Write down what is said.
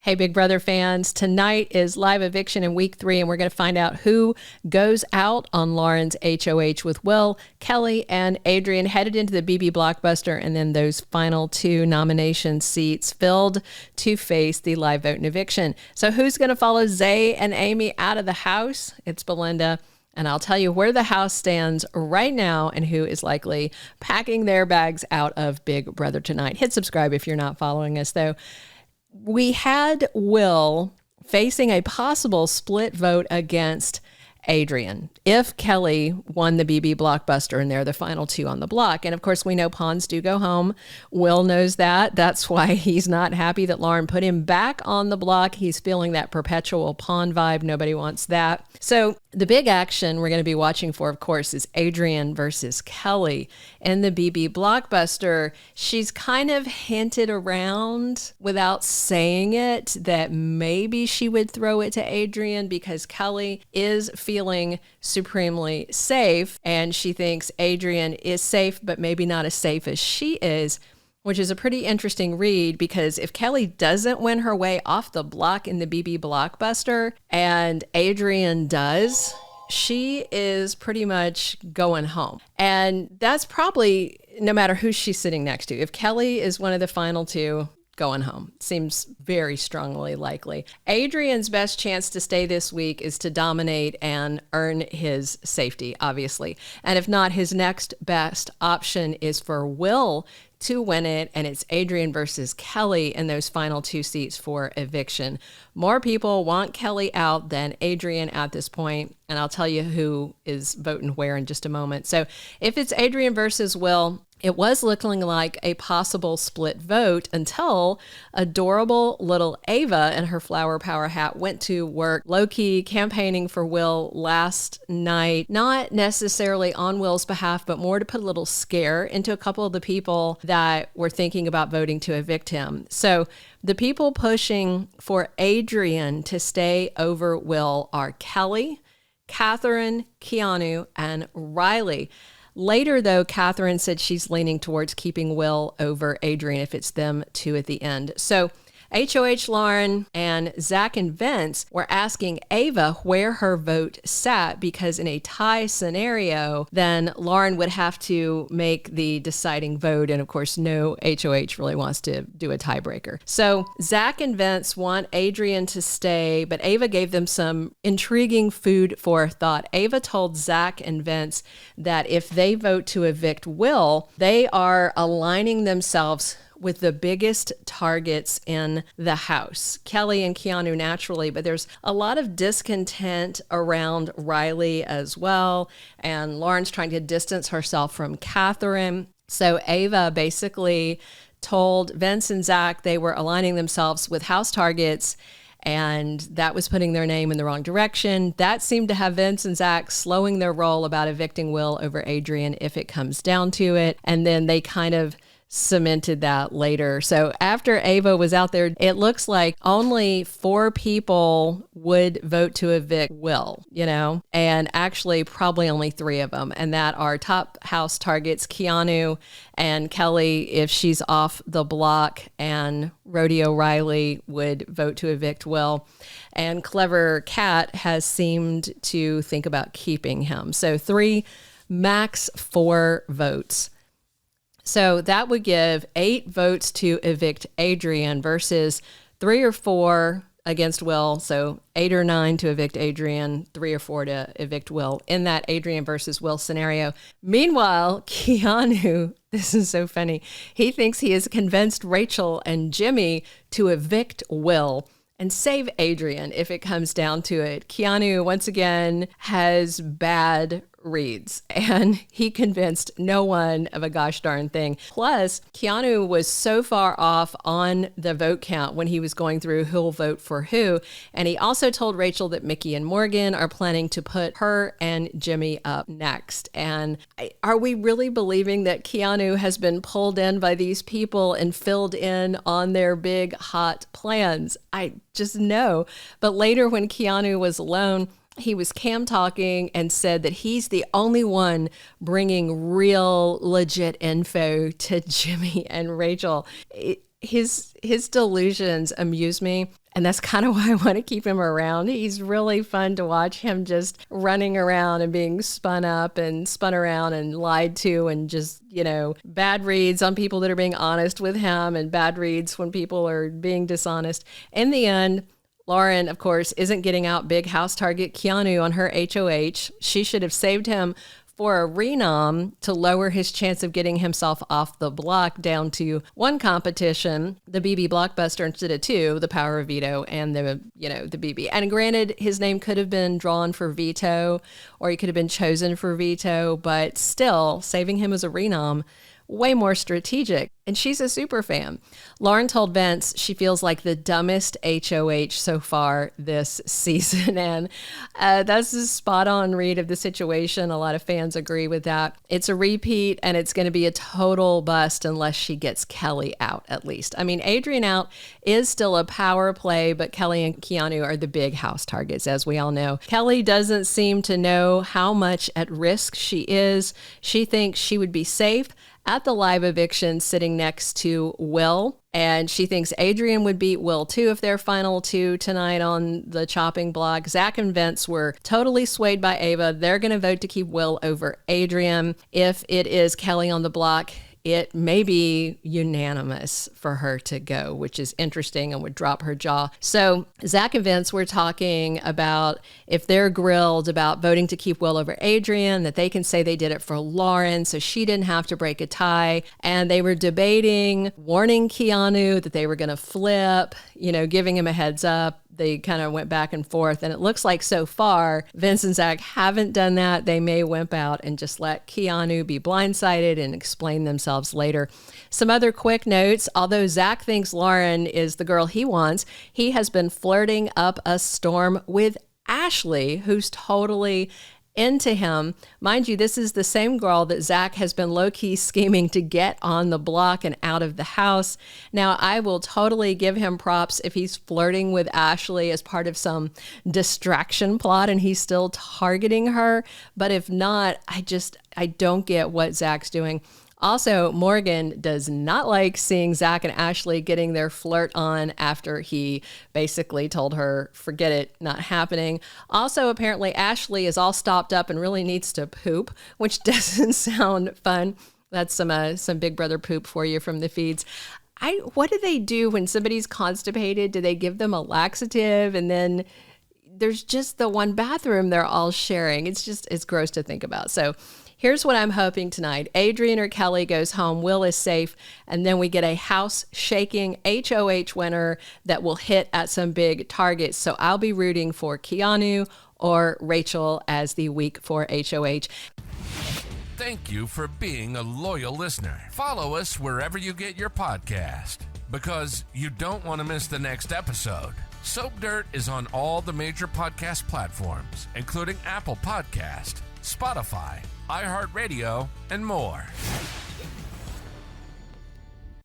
Hey, Big Brother fans, tonight is live eviction in week 3, and we're going to find out who goes out on Lauren's HOH with Will, Kelly, and Adrien headed into the BB Blockbuster, and then those final 2 nomination seats filled to face the live vote and eviction. So who's going to follow Zay and Amy out of the house? It's Belinda. And I'll tell you where the house stands right now and who is likely packing their bags out of Big Brother tonight. Hit subscribe if you're not following us, though. We had Will facing a possible split vote against Adrien if Kelly won the BB Blockbuster and they're the final 2 on the block. And of course, we know pawns do go home. Will knows that. That's why he's not happy that Lauren put him back on the block. He's feeling that perpetual pawn vibe. Nobody wants that. So the big action we're going to be watching for, of course, is Adrien versus Kelly in the BB Blockbuster. She's kind of hinted around without saying it that maybe she would throw it to Adrien because Kelly is feeling supremely safe and she thinks Adrien is safe, but maybe not as safe as she is, which is a pretty interesting read because if Kelly doesn't win her way off the block in the BB Blockbuster and Adrien does, she is pretty much going home. And that's probably no matter who she's sitting next to. If Kelly is one of the final 2, going home. Seems very strongly likely. Adrien's best chance to stay this week is to dominate and earn his safety, obviously. And if not, his next best option is for Will to win it, and it's Adrien versus Kelly in those final 2 seats for eviction. More people want Kelly out than Adrien at this point, and I'll tell you who is voting where in just a moment. So if it's Adrien versus Will, it was looking like a possible split vote until adorable little Ava in her flower power hat went to work low-key campaigning for Will last night, not necessarily on Will's behalf, but more to put a little scare into a couple of the people that were thinking about voting to evict him. So the people pushing for Adrien to stay over Will are Kelly, Katherine, Keanu, and Rylie. Later, though, Katherine said she's leaning towards keeping Will over Adrien if it's them 2 at the end. So HOH Lauren and Zach and Vince were asking Ava where her vote sat because in a tie scenario, then Lauren would have to make the deciding vote. And of course, no HOH really wants to do a tiebreaker. So Zach and Vince want Adrien to stay, but Ava gave them some intriguing food for thought. Ava told Zach and Vince that if they vote to evict Will, they are aligning themselves with the biggest targets in the house. Kelly and Keanu naturally, but there's a lot of discontent around Rylie as well. And Lauren's trying to distance herself from Katherine. So Ava basically told Vince and Zach they were aligning themselves with house targets, and that was putting their name in the wrong direction. That seemed to have Vince and Zach slowing their roll about evicting Will over Adrien if it comes down to it. And then they kind of cemented that later. So after Ava was out there, it looks like only 4 people would vote to evict Will, and actually probably only 3 of them. And that are top house targets, Keanu and Kelly, if she's off the block, and Rodeo Rylie would vote to evict Will. And Clever Cat has seemed to think about keeping him. So 3, max 4 votes. So that would give 8 votes to evict Adrien versus 3 or 4 against Will. So 8 or 9 to evict Adrien, 3 or 4 to evict Will in that Adrien versus Will scenario. Meanwhile, Keanu, this is so funny. He thinks he has convinced Rachel and Jimmy to evict Will and save Adrien if it comes down to it. Keanu, once again, has bad reads, and he convinced no one of a gosh darn thing. Plus, Keanu was so far off on the vote count when he was going through who'll vote for who, and he also told Rachel that Mickey and Morgan are planning to put her and Jimmy up next. And are we really believing that Keanu has been pulled in by these people and filled in on their big hot plans? I just know. But later when Keanu was alone, he was cam talking and said that he's the only one bringing real legit info to Jimmy and Rachel. His delusions amuse me. And that's kind of why I want to keep him around. He's really fun to watch him just running around and being spun up and spun around and lied to, and just, bad reads on people that are being honest with him and bad reads when people are being dishonest. In the end, Lauren, of course, isn't getting out big house target Keanu on her HOH. She should have saved him for a renom to lower his chance of getting himself off the block down to one competition, the BB Blockbuster, instead of two, the Power of Veto and the BB. And granted, his name could have been drawn for veto, or he could have been chosen for veto, but still, saving him as a renom, way more strategic. And she's a super fan. Lauren told Vince she feels like the dumbest HOH so far this season. And that's a spot on read of the situation. A lot of fans agree with that. It's a repeat, and it's going to be a total bust unless she gets Kelly out, at least. I mean, Adrien out is still a power play, but Kelly and Keanu are the big house targets, as we all know. Kelly doesn't seem to know how much at risk she is. She thinks she would be safe at the live eviction sitting next to Will. And she thinks Adrien would beat Will too if they're final two tonight on the chopping block. Zach and Vince were totally swayed by Ava. They're going to vote to keep Will over Adrien. If it is Kelly on the block, it may be unanimous for her to go, which is interesting and would drop her jaw. So Zach and Vince were talking about if they're grilled about voting to keep Will over Adrien, that they can say they did it for Lauren, so she didn't have to break a tie. And they were debating, warning Keanu that they were going to flip, giving him a heads up. They kind of went back and forth, and it looks like so far Vince and Zach haven't done that. They may wimp out and just let Keanu be blindsided and explain themselves later. Some other quick notes. Although Zach thinks Lauren is the girl he wants, he has been flirting up a storm with Ashley, who's totally into him. Mind you, this is the same girl that Zach has been low-key scheming to get on the block and out of the house. Now, I will totally give him props if he's flirting with Ashley as part of some distraction plot and he's still targeting her. But if not, I don't get what Zach's doing. Also, Morgan does not like seeing Zach and Ashley getting their flirt on after he basically told her, forget it, not happening. Also, apparently, Ashley is all stopped up and really needs to poop, which doesn't sound fun. That's some Big Brother poop for you from the feeds. What do they do when somebody's constipated? Do they give them a laxative? And then there's just the one bathroom they're all sharing. It's gross to think about. So here's what I'm hoping tonight. Adrien or Kelly goes home, Will is safe, and then we get a house-shaking HOH winner that will hit at some big targets. So I'll be rooting for Keanu or Rachel as the week 4 HOH. Thank you for being a loyal listener. Follow us wherever you get your podcast, because you don't want to miss the next episode. Soap Dirt is on all the major podcast platforms, including Apple Podcast, Spotify, iHeartRadio, and more.